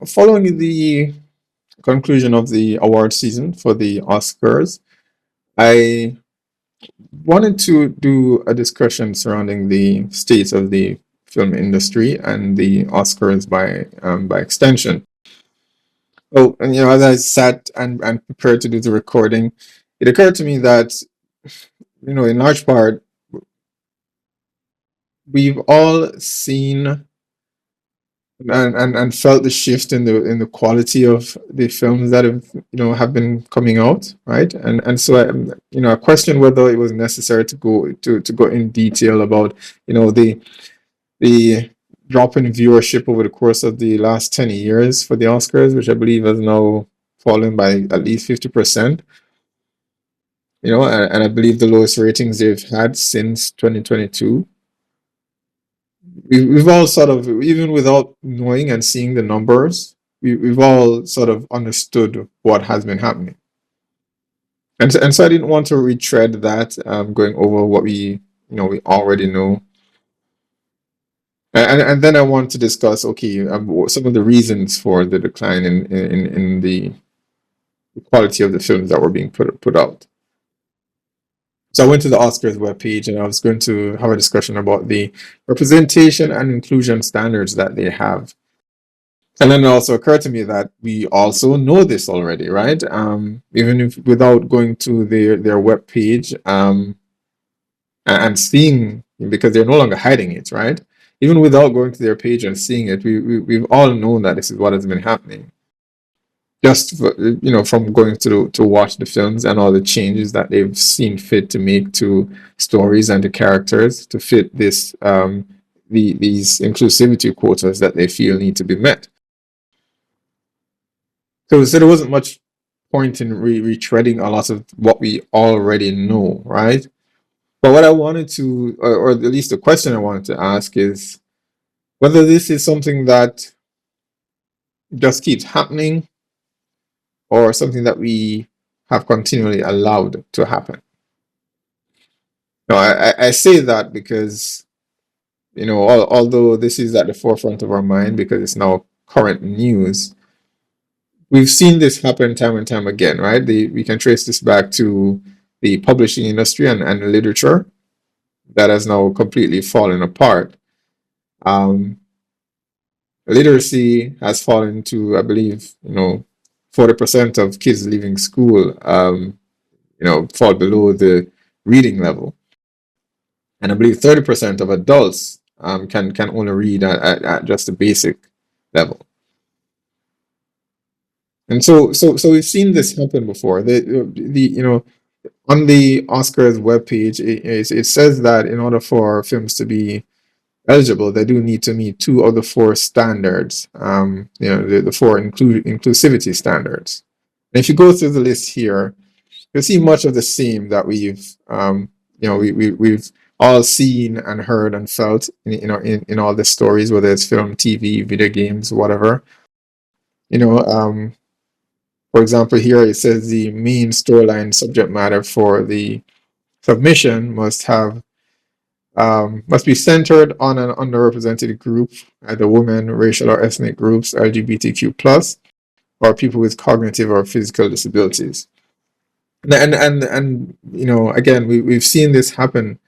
following the conclusion of the award season for the Oscars, I wanted to do a discussion surrounding the state of the film industry and the Oscars by extension. Oh, and as I sat and prepared to do the recording, it occurred to me that, in large part, we've all seen and felt the shift in the quality of the films that have been coming out, right? And so I questioned whether it was necessary to go in detail about the drop in viewership over the course of the last 10 years for the Oscars, which I believe has now fallen by at least 50%. And I believe the lowest ratings they've had since 2022. We've all sort of, even without knowing and seeing the numbers, we've all sort of understood what has been happening. And so I didn't want to retread that, going over what we already know. And then I want to discuss, okay, some of the reasons for the decline in the quality of the films that were being put out. So I went to the Oscars webpage and I was going to have a discussion about the representation and inclusion standards that they have. And then it also occurred to me that we also know this already, right? Even if without going to their webpage, and seeing, because they're no longer hiding it, right? Even without going to their page and seeing it, we've all known that this is what has been happening. Just from going to watch the films and all the changes that they've seen fit to make to stories and to characters to fit these inclusivity quotas that they feel need to be met. So there wasn't much point in retreading a lot of what we already know, right? But what I wanted to, or at least the question I wanted to ask, is whether this is something that just keeps happening or something that we have continually allowed to happen. No, I say that because, although this is at the forefront of our mind because it's now current news, we've seen this happen time and time again, right? We can trace this back to the publishing industry and literature that has now completely fallen apart. Literacy has fallen to, I believe, 40% of kids leaving school, fall below the reading level. And I believe 30% of adults can only read at just a basic level. And so we've seen this happen before. On the Oscars webpage, it says that in order for films to be eligible, they do need to meet 2 of the 4 standards, the 4 inclusivity standards. And if you go through the list here, you'll see much of the same that we've all seen and heard and felt in all the stories, whether it's film, TV, video games, whatever. For example, here it says the main storyline subject matter for the submission must be centered on an underrepresented group, either women, racial or ethnic groups, LGBTQ+, or people with cognitive or physical disabilities. And again, we've seen this happen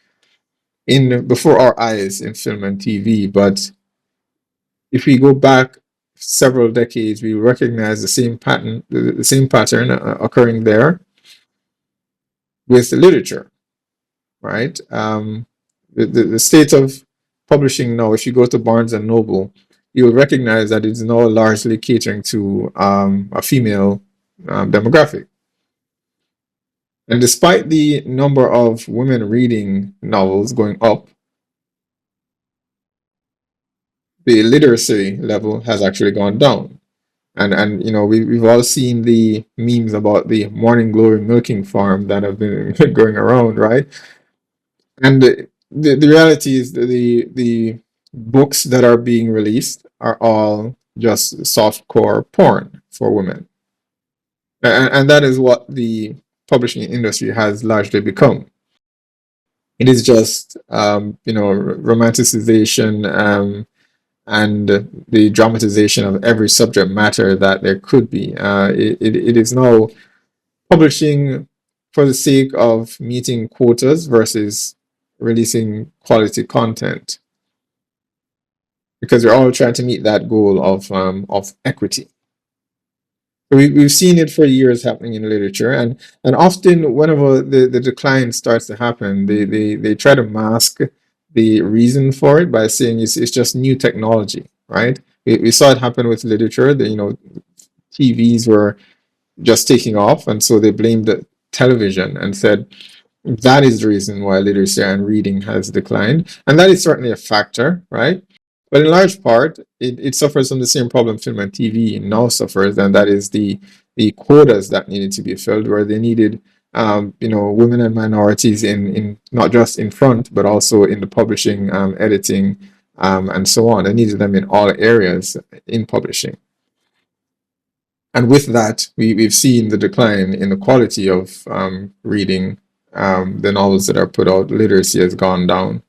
before our eyes in film and TV, but if we go back several decades, we recognize the same pattern occurring there with literature, right? The state of publishing now, if you go to Barnes and Noble, you'll recognize that it's now largely catering to a female demographic. And despite the number of women reading novels going up, the literacy level has actually gone down. And we've all seen the memes about the Morning Glory milking farm that have been going around, right? And the reality is that the books that are being released are all just softcore porn for women. And that is what the publishing industry has largely become. It is just romanticization and the dramatization of every subject matter that there could be. It is now publishing for the sake of meeting quotas versus releasing quality content, because we're all trying to meet that goal of equity. We've seen it for years happening in literature, and often whenever the decline starts to happen, they try to mask the reason for it by saying it's just new technology, right? We saw it happen with literature. TVs were just taking off, and so they blamed the television and said that is the reason why literacy and reading has declined. And that is certainly a factor, right? But in large part, it suffers from the same problem film and TV now suffers, and that is the quotas that needed to be filled, where they needed women and minorities in not just in front, but also in the publishing, editing, and so on. They needed them in all areas in publishing. And with that, we've seen the decline in the quality of reading the novels that are put out. Literacy has gone down.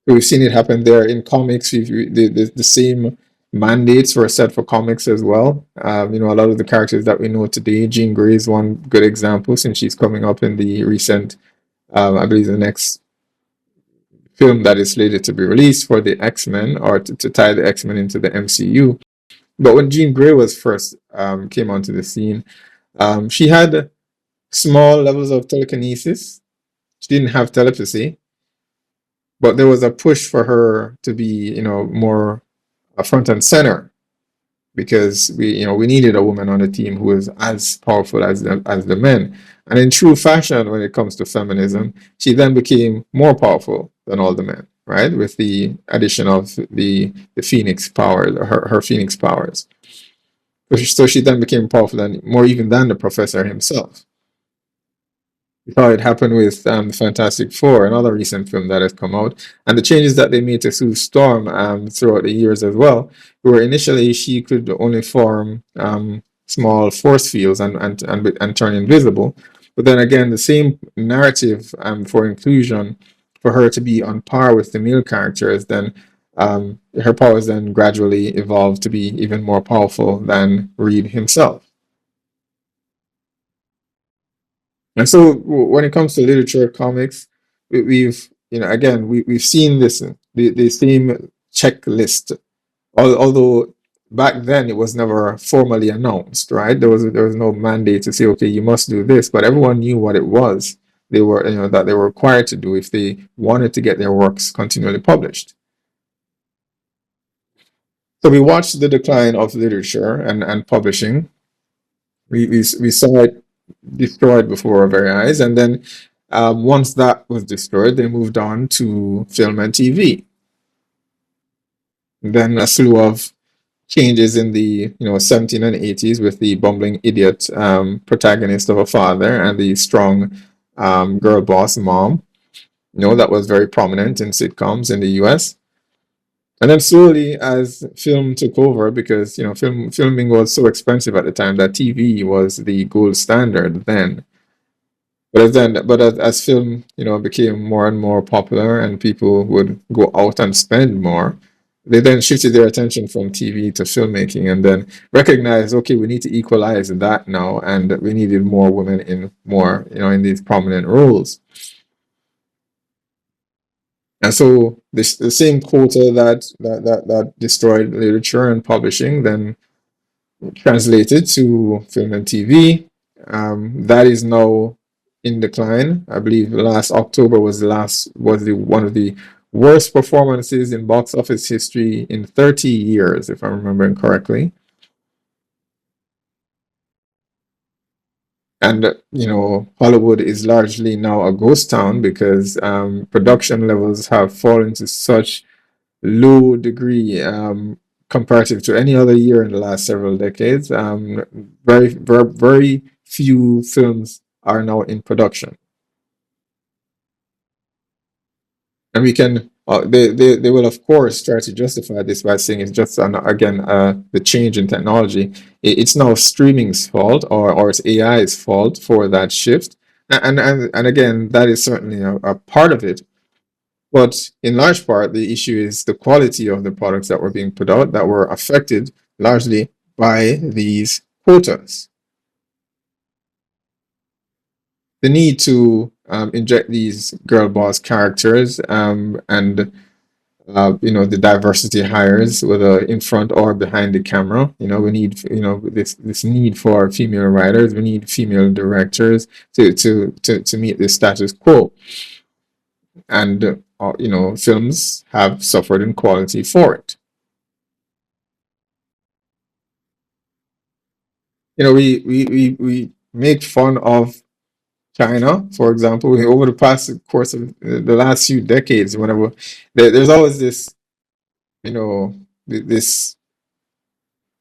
We've seen it happen there in comics. The same mandates were set for comics as well. A lot of the characters that we know today, Jean Grey is one good example, since she's coming up in the recent, I believe, the next film that is slated to be released for the X-Men, or to tie the X-Men into the MCU. But when Jean Grey was first came onto the scene, she had small levels of telekinesis. She didn't have telepathy, but there was a push for her to be, more front and center, because we needed a woman on the team who was as powerful as the men. And in true fashion, when it comes to feminism, she then became more powerful than all the men, right? With the addition of the Phoenix powers, her Phoenix powers. So she then became powerful more even than the professor himself. We saw it happen with the Fantastic Four, another recent film that has come out, and the changes that they made to Sue Storm throughout the years as well, where initially she could only form small force fields and turn invisible. But then again, the same narrative for inclusion, for her to be on par with the male characters, then her powers then gradually evolved to be even more powerful than Reed himself. And so when it comes to literature, comics, we've, again, we've seen this, the same checklist, although back then it was never formally announced, right? There was no mandate to say, okay, you must do this, but everyone knew what it was. They were, that they were required to do if they wanted to get their works continually published. So we watched the decline of literature and publishing. We saw it destroyed before our very eyes, and then once that was destroyed, they moved on to film and TV. Then a slew of changes in the 17 and 80s, with the bumbling idiot protagonist of a father and the strong girl boss mom. That was very prominent in sitcoms in the US. And then slowly, as film took over, because filming was so expensive at the time that TV was the gold standard then. But as film became more and more popular, and people would go out and spend more, they then shifted their attention from TV to filmmaking, and then recognized, okay, we need to equalize that now, and we needed more women in these prominent roles. And so the same quota that destroyed literature and publishing then translated to film and TV. That is now in decline. I believe last October was one of the worst performances in box office history in 30 years, if I'm remembering correctly. And Hollywood is largely now a ghost town, because production levels have fallen to such low degree comparative to any other year in the last several decades. Very, very, very few films are now in production, and we can. They will of course try to justify this by saying it's just again the change in technology. It's now streaming's fault, or it's AI's fault for that shift, and again, that is certainly a part of it. But in large part, the issue is the quality of the products that were being put out that were affected largely by these quotas. The need to inject these girl boss characters and the diversity hires, whether in front or behind the camera. We need this need for female writers. We need female directors to meet the status quo. And films have suffered in quality for it. We make fun of China, for example, over the past course of the last few decades. Whenever there's always this, this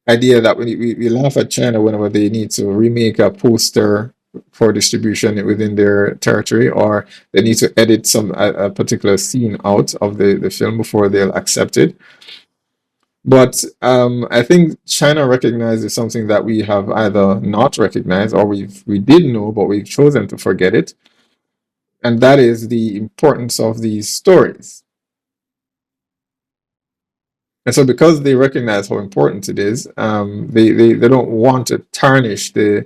idea that we laugh at China whenever they need to remake a poster for distribution within their territory, or they need to edit a particular scene out of the film before they'll accept it. But I think China recognizes something that we have either not recognized, or we did know but we've chosen to forget it, and that is the importance of these stories. And so, because they recognize how important it is, they don't want to tarnish their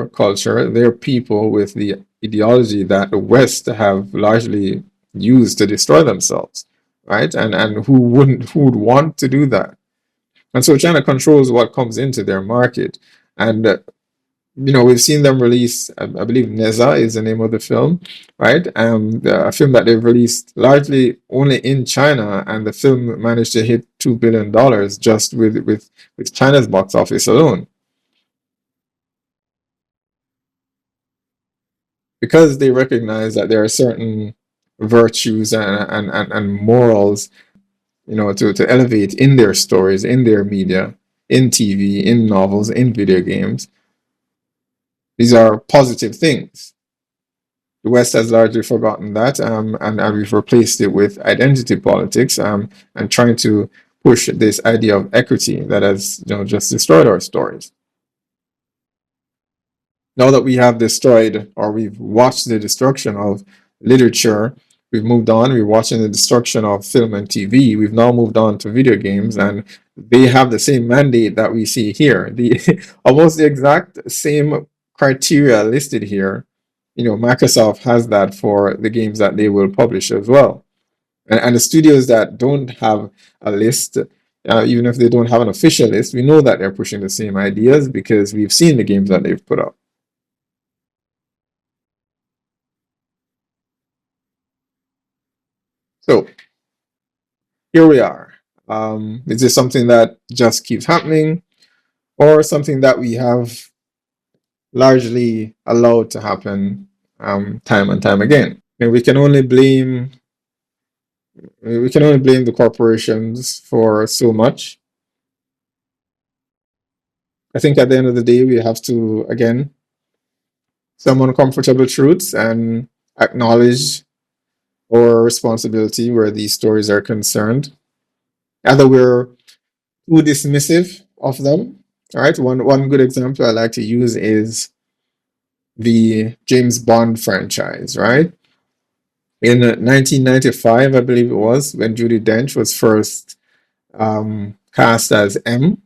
culture, their people, with the ideology that the West have largely used to destroy themselves, right? And who would want to do that? And so China controls what comes into their market. And we've seen them release, I believe Neza is the name of the film, right? A film that they've released largely only in China, and the film managed to hit $2 billion just with China's box office alone. Because they recognize that there are certain virtues and morals, to elevate in their stories, in their media, in TV, in novels, in video games. These are positive things. The West has largely forgotten that, and we've replaced it with identity politics, and trying to push this idea of equity that has just destroyed our stories. Now that we have destroyed, or we've watched the destruction of literature, we've moved on. We're watching the destruction of film and TV. We've now moved on to video games, and they have the same mandate that we see here. The almost the exact same criteria listed here. Microsoft has that for the games that they will publish as well. And the studios that don't have a list, even if they don't have an official list, we know that they're pushing the same ideas because we've seen the games that they've put up. So here we are. Is this something that just keeps happening, or something that we have largely allowed to happen time and time again? And we can only blame the corporations for so much. I think at the end of the day, we have to, again, some uncomfortable truths and acknowledge our responsibility where these stories are concerned. Either we're too dismissive of them. All right, one good example I like to use is the James Bond franchise, right? In 1995, I believe it was, when Judi Dench was first cast as M.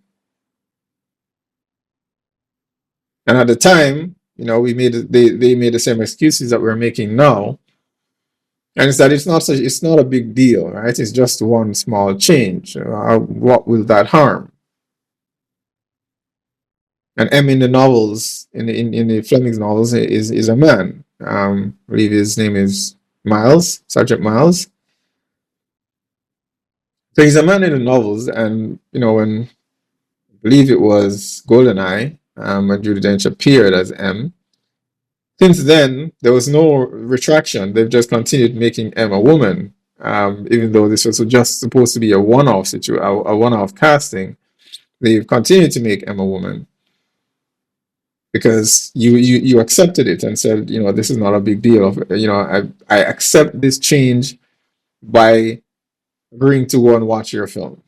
And at the time, they made the same excuses that we're making now. And it's that it's not a big deal, right? It's just one small change. What will that harm? And M in the novels, in the Fleming's novels, is a man. I believe his name is Miles, Sergeant Miles. So he's a man in the novels, and when I believe it was GoldenEye, when Judi Dench appeared as M. Since then, there was no retraction. They've just continued making M a woman, even though this was just supposed to be a one-off a one-off casting. They've continued to make M a woman because you accepted it and said, this is not a big deal. I accept this change by agreeing to go and watch your film.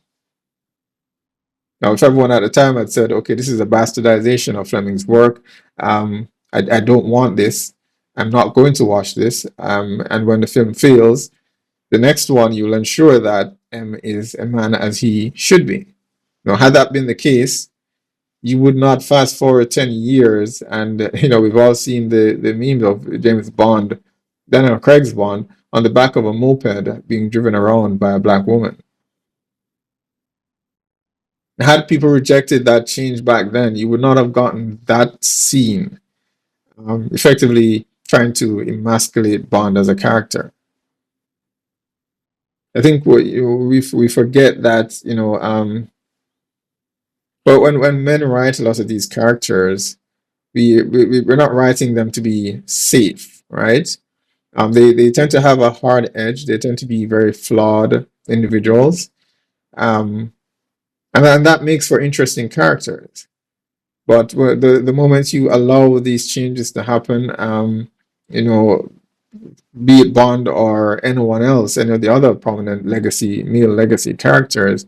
Now, if everyone at the time had said, okay, this is a bastardization of Fleming's work, I don't want this, I'm not going to watch this, and when the film fails, The next one, you'll ensure that M is a man as he should be. Now, had that been the case, you would not fast forward 10 years and, we've all seen the memes of James Bond, Daniel Craig's Bond, on the back of a moped being driven around by a black woman. Had people rejected that change back then, you would not have gotten that scene, effectively trying to emasculate Bond as a character. I think we forget that, but when men write a lot of these characters, we're not writing them to be safe, right? They tend to have a hard edge. They tend to be very flawed individuals, um, and that makes for interesting characters. But the moment you allow these changes to happen, you know, be it Bond or anyone else, any of the other prominent legacy male legacy characters,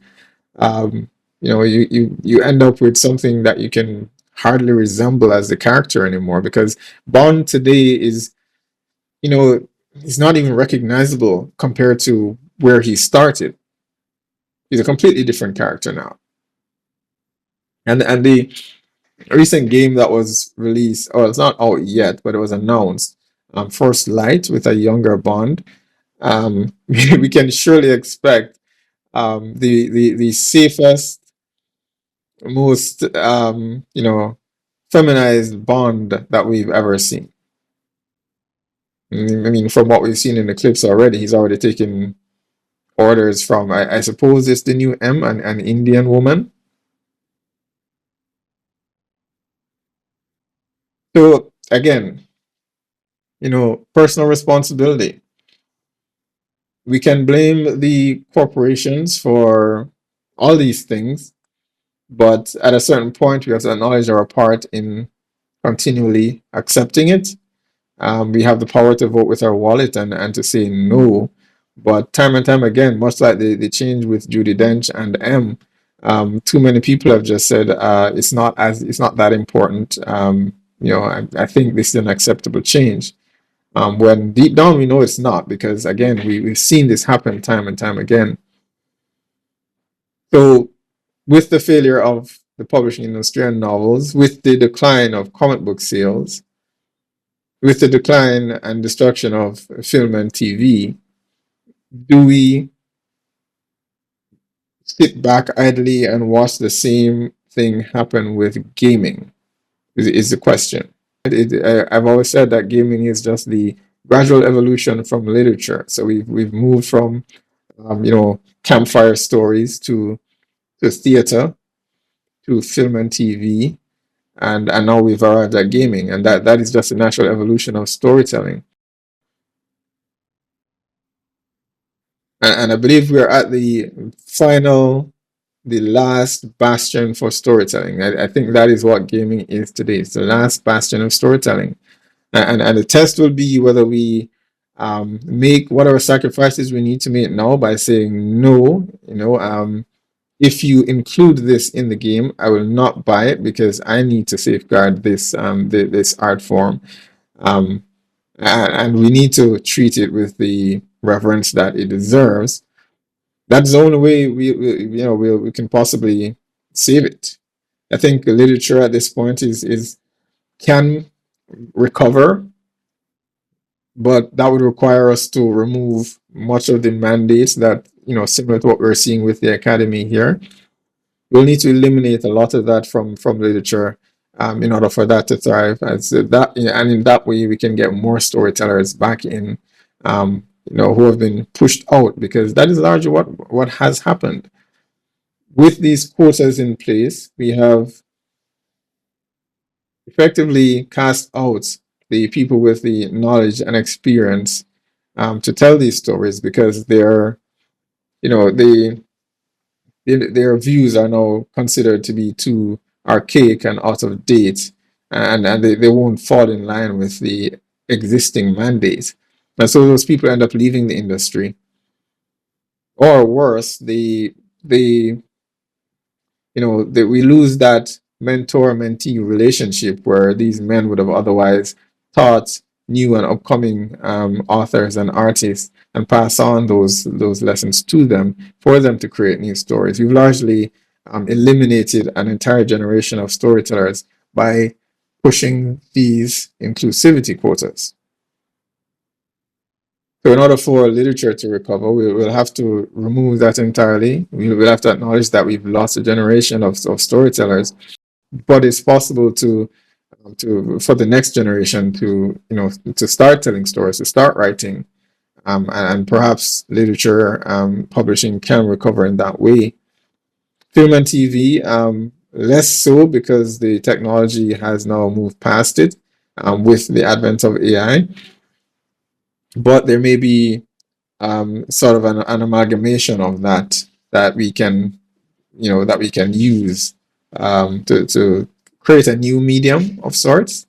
um, you end up with something that you can hardly resemble as the character anymore, because Bond today you know, is not even recognizable compared to where he started. He's a completely different character now. And the recent game that was released, oh, it's not out yet, but it was announced, First Light, with a younger Bond. We can surely expect the safest, most feminized Bond that we've ever seen. I mean, from what we've seen in the clips already, he's already taken orders from, I suppose it's the new M, an Indian woman. So again, personal responsibility. We can blame the corporations for all these things, but at a certain point, we have to acknowledge our part in continually accepting it. We have the power to vote with our wallet and to say no. But time and time again, much like the change with Judy Dench and M, too many people have just said it's not that important. I think this is an acceptable change. When deep down we know it's not, because again, we've seen this happen time and time again. So with the failure of the publishing industry and novels, with the decline of comic book sales, with the decline and destruction of film and TV, do we sit back idly and watch the same thing happen with gaming? Is the question. I've always said that gaming is just the gradual evolution from literature. So we've moved from campfire stories to theater, to film and TV, and now we've arrived at gaming, and that is just a natural evolution of storytelling. And I believe we're at the last bastion for storytelling. I think that is what gaming is today. It's the last bastion of storytelling. And the test will be whether we make whatever sacrifices we need to make now by saying no. If you include this in the game, I will not buy it because I need to safeguard this art form, and we need to treat it with the reverence that it deserves. That's the only way we can possibly save it. I think literature at this point is can recover, but that would require us to remove much of the mandates that, similar to what we're seeing with the academy here. We'll need to eliminate a lot of that from literature, in order for that to thrive. And in that way, we can get more storytellers back in, who have been pushed out, because that is largely what has happened. With these quotas in place, we have effectively cast out the people with the knowledge and experience, to tell these stories, because their views are now considered to be too archaic and out of date, and they won't fall in line with the existing mandate. And so those people end up leaving the industry. Or worse, we lose that mentor-mentee relationship where these men would have otherwise taught new and upcoming authors and artists, and pass on those lessons to them for them to create new stories. We've largely eliminated an entire generation of storytellers by pushing these inclusivity quotas. So in order for literature to recover, we'll have to remove that entirely. We'll have to acknowledge that we've lost a generation of storytellers, but it's possible for the next generation to to start telling stories, to start writing, and perhaps literature publishing can recover in that way. Film and TV, less so because the technology has now moved past it with the advent of AI, but there may be sort of an amalgamation of that we can that we can use to create a new medium of sorts.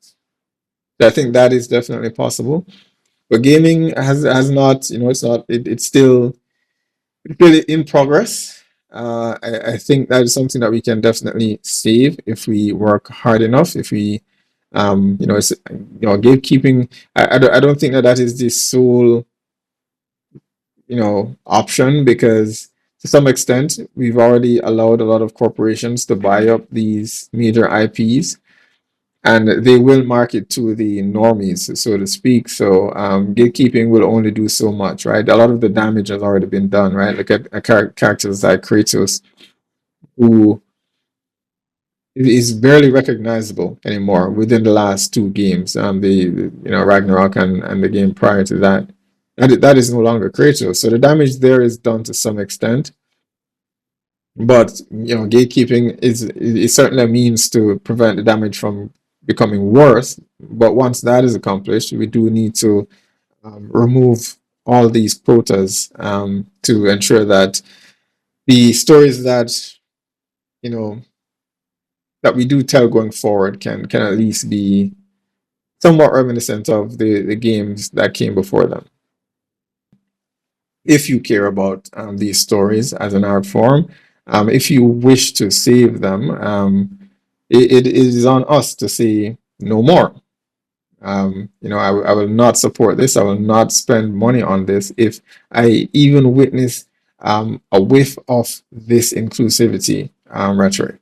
I think that is definitely possible. But gaming has not, it's still really in progress. I think that is something that we can definitely save if we work hard enough. If we, it's gatekeeping. I don't think that is the sole option, because to some extent we've already allowed a lot of corporations to buy up these major IPs, and they will market to the normies, so to speak. So gatekeeping will only do so much, right? A lot of the damage has already been done, right? Look at characters like Kratos, who is barely recognizable anymore within the last two games. The Ragnarok and the game prior to that. That is no longer Kratos. So the damage there is done to some extent. But gatekeeping is certainly a means to prevent the damage from becoming worse. But once that is accomplished, we do need to remove all these quotas to ensure that the stories that that we do tell going forward can at least be somewhat reminiscent of the games that came before them. If you care about these stories as an art form, if you wish to save them, it is on us to say no more. I will not support this. I will not spend money on this if I even witness a whiff of this inclusivity rhetoric.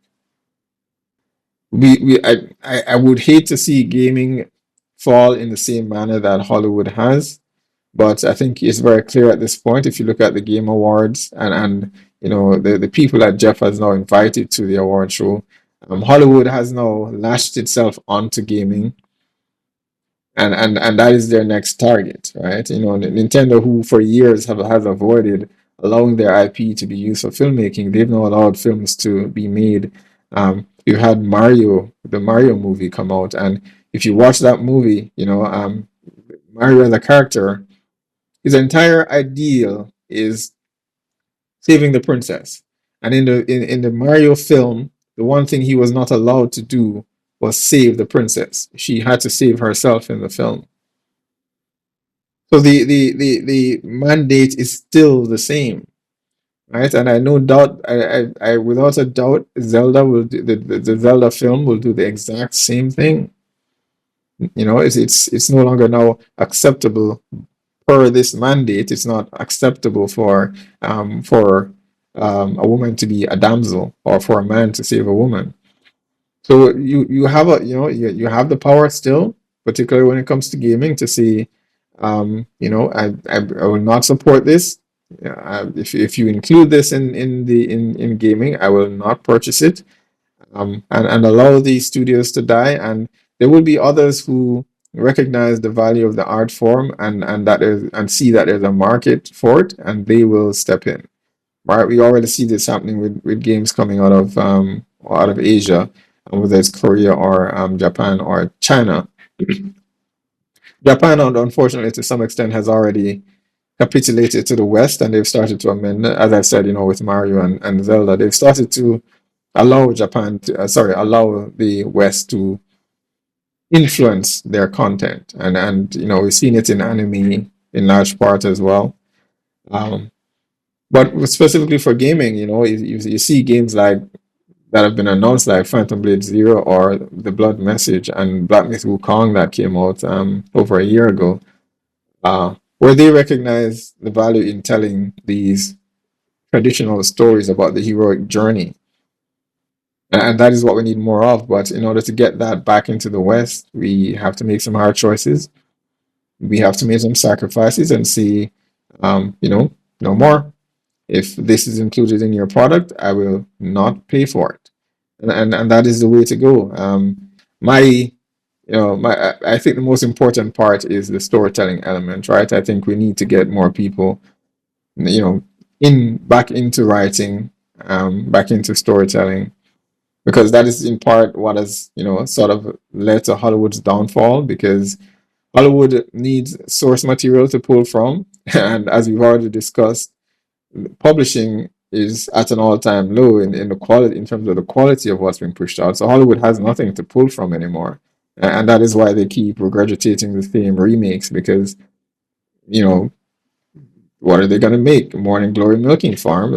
I would hate to see gaming fall in the same manner that Hollywood has, but I think it's very clear at this point. If you look at the Game Awards and the people that Jeff has now invited to the award show, Hollywood has now lashed itself onto gaming, and that is their next target, right? Nintendo, who for years has avoided allowing their IP to be used for filmmaking, they've now allowed films to be made. You had the Mario movie come out, and if you watch that movie, Mario as a character, his entire ideal is saving the princess. And in the Mario film, the one thing he was not allowed to do was save the princess. She had to save herself in the film. So the mandate is still the same, right? And I no doubt, I without a doubt, Zelda will do, the Zelda film will do the exact same thing. It's no longer now acceptable per this mandate. It's not acceptable for a woman to be a damsel, or for a man to save a woman. So you have you have the power still, particularly when it comes to gaming, to say, I will not support this. If you include this in gaming, I will not purchase it, and allow these studios to die. And there will be others who recognize the value of the art form, and see that there's a market for it, and they will step in. Right? We already see this happening with games coming out of Asia, whether it's Korea or Japan or China. Japan, unfortunately, to some extent, has already capitulated to the West, and they've started to amend, as I said, with Mario and Zelda, they've started to allow allow the West to influence their content, and we've seen it in anime in large part as well. But specifically for gaming, you see games like that have been announced, like Phantom Blade Zero or The Blood Message and Black Myth Wukong, that came out over a year ago. where they recognize the value in telling these traditional stories about the heroic journey. And that is what we need more of. But in order to get that back into the West, we have to make some hard choices. We have to make some sacrifices and see, you know, no more. If this is included in your product, I will not pay for it. And that is the way to go. My, I think the most important part is the storytelling element, right? I think we need to get more people, you know, back into writing, back into storytelling, because that is in part what has, sort of led to Hollywood's downfall, because Hollywood needs source material to pull from. And as we've already discussed, publishing is at an all-time low in the quality, in terms of the quality of what's being pushed out. So Hollywood has nothing to pull from anymore. And that is why they keep regurgitating the same remakes, because, you know, what are they going to make? Morning Glory Milking Farm.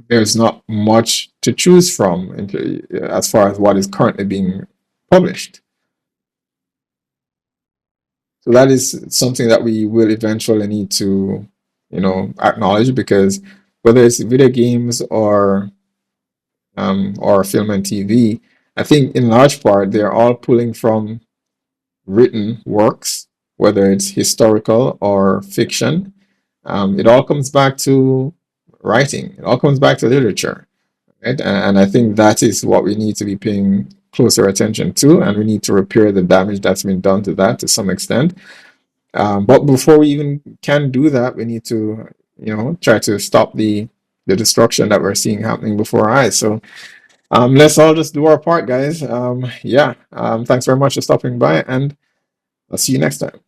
There's not much to choose from as far as what is currently being published. So that is something that we will eventually need to, acknowledge, because whether it's video games or film and TV, I think in large part they're all pulling from written works, whether it's historical or fiction. It all comes back to writing. It all comes back to literature, right? And I think that is what we need to be paying closer attention to, and we need to repair the damage that's been done to that to some extent. But before we even can do that, we need to, try to stop the destruction that we're seeing happening before our eyes. So let's all just do our part, guys. Yeah. Thanks very much for stopping by, and I'll see you next time.